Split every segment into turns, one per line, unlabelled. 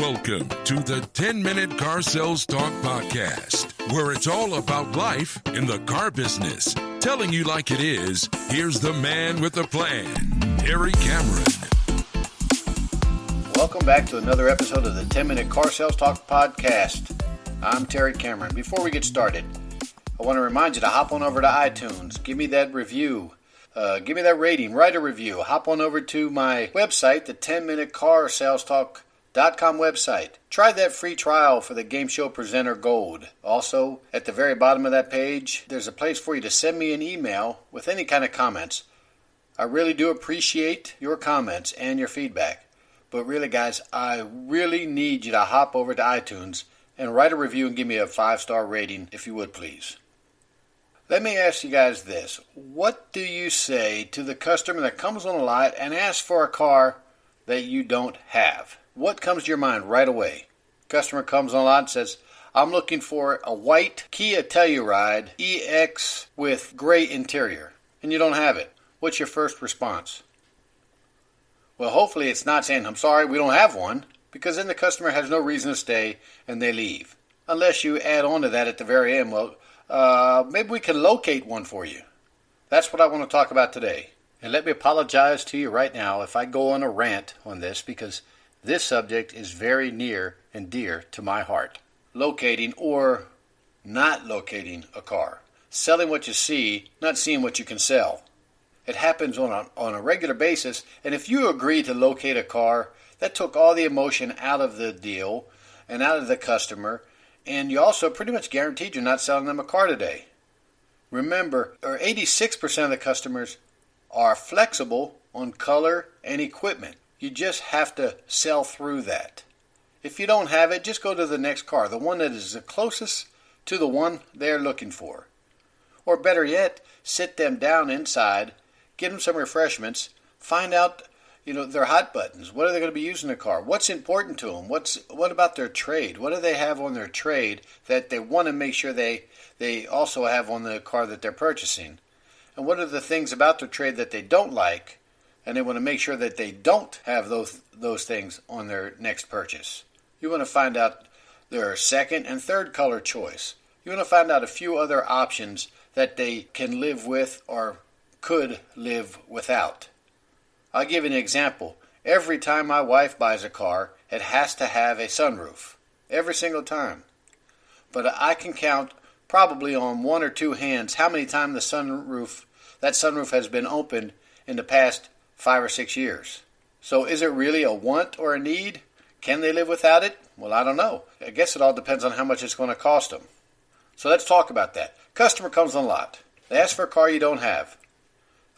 Welcome to the 10-Minute Car Sales Talk Podcast, where it's all about life in the car business. Telling you like it is, here's the man with the plan, Terry Cameron.
Welcome back to another episode of the 10-Minute Car Sales Talk Podcast. I'm Terry Cameron. Before we get started, I want to remind you to hop on over to iTunes. Give me that review. Give me that rating. Write a review. Hop on over to my website, the 10minutecarsalestalk.com website. Try that free trial for the Game Show Presenter Gold. Also, at the very bottom of that page, there's a place for you to send me an email with any kind of comments. I really do appreciate your comments and your feedback. But really, guys, I really need you to hop over to iTunes and write a review and give me a 5-star rating, if you would, please. Let me ask you guys this. What do you say to the customer that comes on the lot and asks for a car that you don't have? What comes to your mind right away? Customer comes on the lot and says, I'm looking for a white Kia Telluride EX with gray interior, and you don't have it. What's your first response? Well, hopefully it's not saying, I'm sorry, we don't have one, because then the customer has no reason to stay and they leave. Unless you add on to that at the very end, well, maybe we can locate one for you. That's what I want to talk about today. And let me apologize to you right now if I go on a rant on this, because this subject is very near and dear to my heart. Locating or not locating a car. Selling what you see, not seeing what you can sell. It happens on a regular basis, and if you agree to locate a car, that took all the emotion out of the deal and out of the customer, and you also pretty much guaranteed you're not selling them a car today. Remember, 86% of the customers are flexible on color and equipment. You just have to sell through that. If you don't have it, just go to the next car, the one that is the closest to the one they're looking for. Or better yet, sit them down inside, give them some refreshments, find out their hot buttons. What are they going to be using the car? What's important to them? What about their trade? What do they have on their trade that they want to make sure they also have on the car that they're purchasing? And what are the things about their trade that they don't like, and they want to make sure that they don't have those things on their next purchase? You want to find out their second and third color choice. You want to find out a few other options that they can live with or could live without. I'll give you an example. Every time my wife buys a car, it has to have a sunroof. Every single time. But I can count probably on one or two hands how many times that sunroof has been opened in the past 5 or 6 years. So is it really a want or a need? Can they live without it? Well, I don't know. I guess it all depends on how much it's going to cost them. So let's talk about that. Customer comes on the lot. They ask for a car you don't have.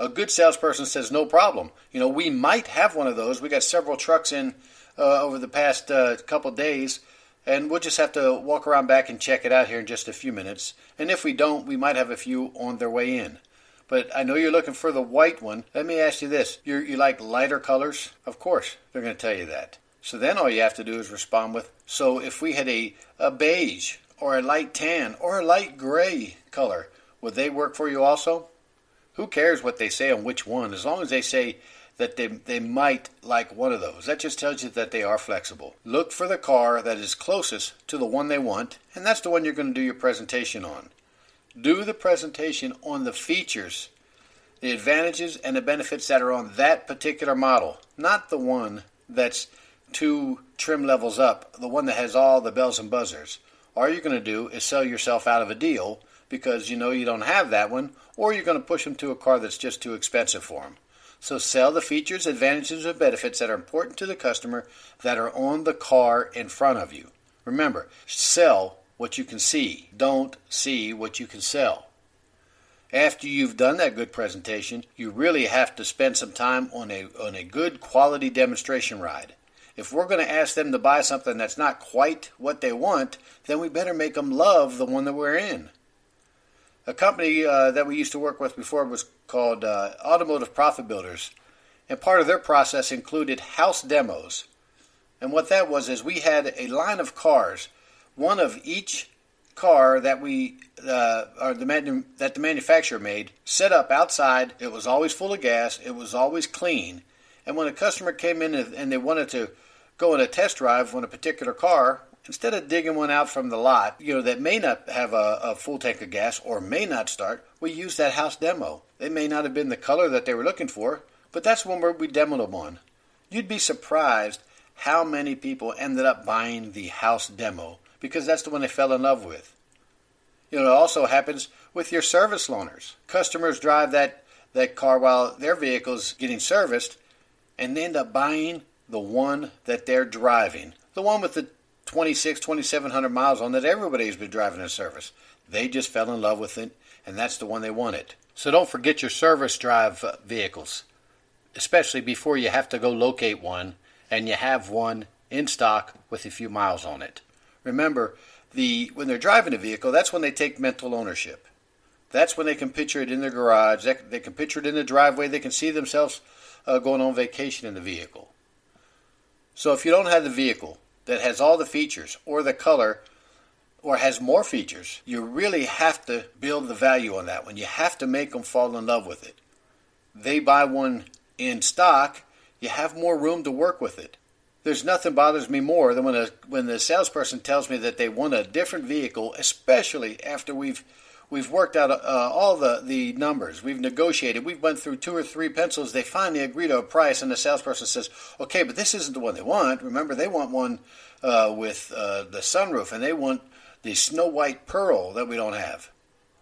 A good salesperson says, no problem. We might have one of those. We got several trucks in over the past couple of days, and we'll just have to walk around back and check it out here in just a few minutes. And if we don't, we might have a few on their way in. But I know you're looking for the white one. Let me ask you this. You like lighter colors? Of course, they're going to tell you that. So then all you have to do is respond with, so if we had a beige or a light tan or a light gray color, would they work for you also? Who cares what they say on which one, as long as they say that they might like one of those. That just tells you that they are flexible. Look for the car that is closest to the one they want, and that's the one you're going to do your presentation on. Do the presentation on the features, the advantages and the benefits that are on that particular model, not the one that's 2 trim levels up, the one that has all the bells and buzzers. All you're going to do is sell yourself out of a deal because you don't have that one, or you're going to push them to a car that's just too expensive for them. So sell the features, advantages, and benefits that are important to the customer that are on the car in front of you. Remember, sell what you can see. Don't see what you can sell. After you've done that good presentation, you really have to spend some time on a good quality demonstration ride. If we're going to ask them to buy something that's not quite what they want, then we better make them love the one that we're in. A company that we used to work with before was called Automotive Profit Builders, and part of their process included house demos. And what that was is we had a line of cars, one of each car that that the manufacturer made, set up outside. It was always full of gas. It was always clean. And when a customer came in and they wanted to go on a test drive on a particular car, instead of digging one out from the lot, that may not have a full tank of gas or may not start, we use that house demo. They may not have been the color that they were looking for, but that's one where we demoed them on. You'd be surprised how many people ended up buying the house demo because that's the one they fell in love with. It also happens with your service loaners. Customers drive that car while their vehicle's getting serviced and they end up buying the one that they're driving. The one with the 2,700 miles on that everybody's been driving in service. They just fell in love with it, and that's the one they wanted. So don't forget your service drive vehicles, especially before you have to go locate one and you have one in stock with a few miles on it. Remember, when they're driving a vehicle, that's when they take mental ownership. That's when they can picture it in their garage. They can picture it in the driveway. They can see themselves going on vacation in the vehicle. So if you don't have the vehicle that has all the features or the color or has more features, you really have to build the value on that one. You have to make them fall in love with it. They buy one in stock, you have more room to work with it. There's nothing bothers me more than when the salesperson tells me that they want a different vehicle, especially after we've worked out all the numbers. We've negotiated. We've went through 2 or 3 pencils. They finally agree to a price, and the salesperson says, okay, but this isn't the one they want. Remember, they want one with the sunroof, and they want the Snow White Pearl that we don't have.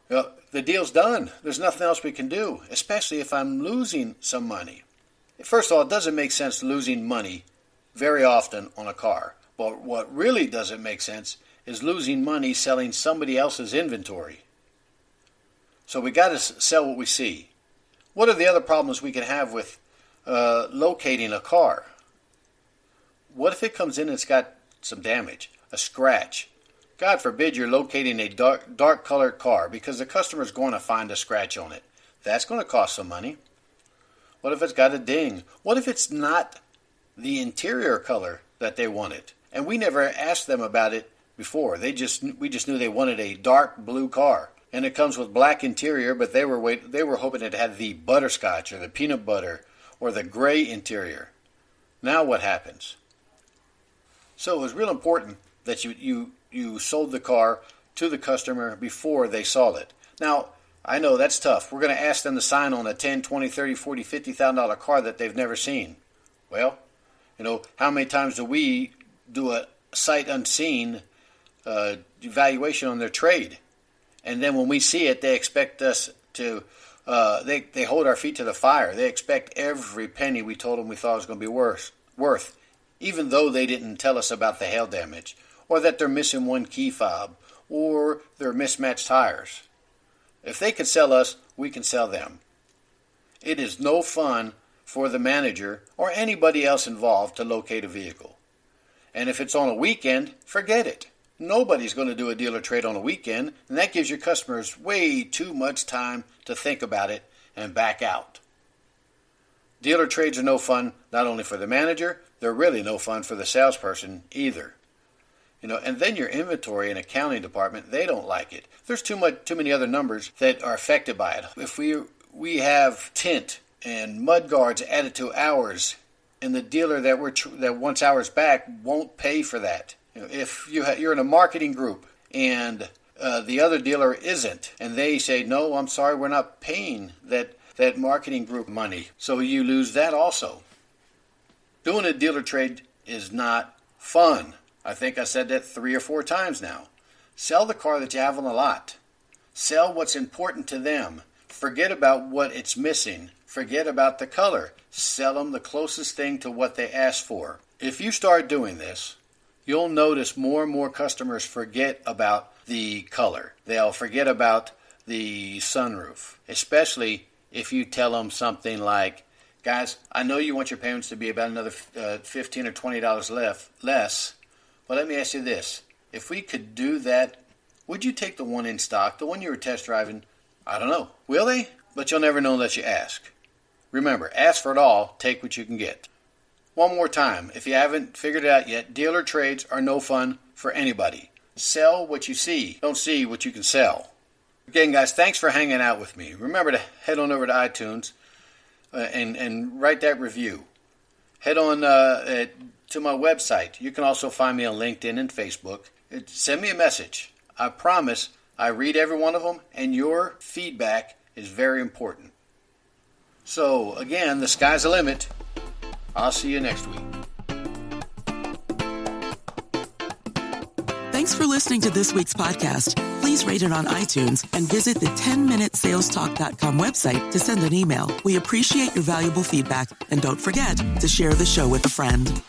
The deal's done. There's nothing else we can do, especially if I'm losing some money. First of all, it doesn't make sense losing money very often on a car. But what really doesn't make sense is losing money selling somebody else's inventory. So we got to sell what we see. What are the other problems we can have with locating a car? What if it comes in and it's got some damage, a scratch? God forbid you're locating a dark colored car because the customer's going to find a scratch on it. That's going to cost some money. What if it's got a ding? What if it's not the interior color that they wanted? And we never asked them about it before. We just knew they wanted a dark blue car. And it comes with black interior, but they were hoping it had the butterscotch or the peanut butter or the gray interior. Now what happens? So it was real important that you sold the car to the customer before they saw it. Now, I know that's tough. We're going to ask them to sign on a $10, $20, $30, $40, $50,000 car that they've never seen. Well, how many times do we do a sight unseen evaluation on their trade? And then when we see it, they expect us to, they hold our feet to the fire. They expect every penny we told them we thought was going to be worth, even though they didn't tell us about the hail damage, or that they're missing one key fob, or they're mismatched tires. If they can sell us, we can sell them. It is no fun for the manager or anybody else involved to locate a vehicle. And if it's on a weekend, forget it. Nobody's going to do a dealer trade on a weekend, and that gives your customers way too much time to think about it and back out. Dealer trades are no fun not only for the manager, they're really no fun for the salesperson either. And then your inventory and accounting department, they don't like it. There's too many other numbers that are affected by it. If we have tint and mud guards added to ours, and the dealer that wants ours back won't pay for that. If you're in a marketing group and the other dealer isn't, and they say, no, I'm sorry, we're not paying that marketing group money, so you lose that also. Doing a dealer trade is not fun. I think I said that 3 or 4 times now. Sell the car that you have on the lot. Sell what's important to them. Forget about what it's missing. Forget about the color. Sell them the closest thing to what they asked for. If you start doing this, you'll notice more and more customers forget about the color. They'll forget about the sunroof, especially if you tell them something like, guys, I know you want your payments to be about another $15 or $20 less, but let me ask you this. If we could do that, would you take the one in stock, the one you were test driving? I don't know. Will they? But you'll never know unless you ask. Remember, ask for it all, take what you can get. One more time, if you haven't figured it out yet, dealer trades are no fun for anybody. Sell what you see. Don't see what you can sell. Again, guys, thanks for hanging out with me. Remember to head on over to iTunes and write that review. Head on to my website. You can also find me on LinkedIn and Facebook. Send me a message. I promise I read every one of them, and your feedback is very important. So, again, the sky's the limit. I'll see you next week.
Thanks for listening to this week's podcast. Please rate it on iTunes and visit the 10minutesalestalk.com website to send an email. We appreciate your valuable feedback, and don't forget to share the show with a friend.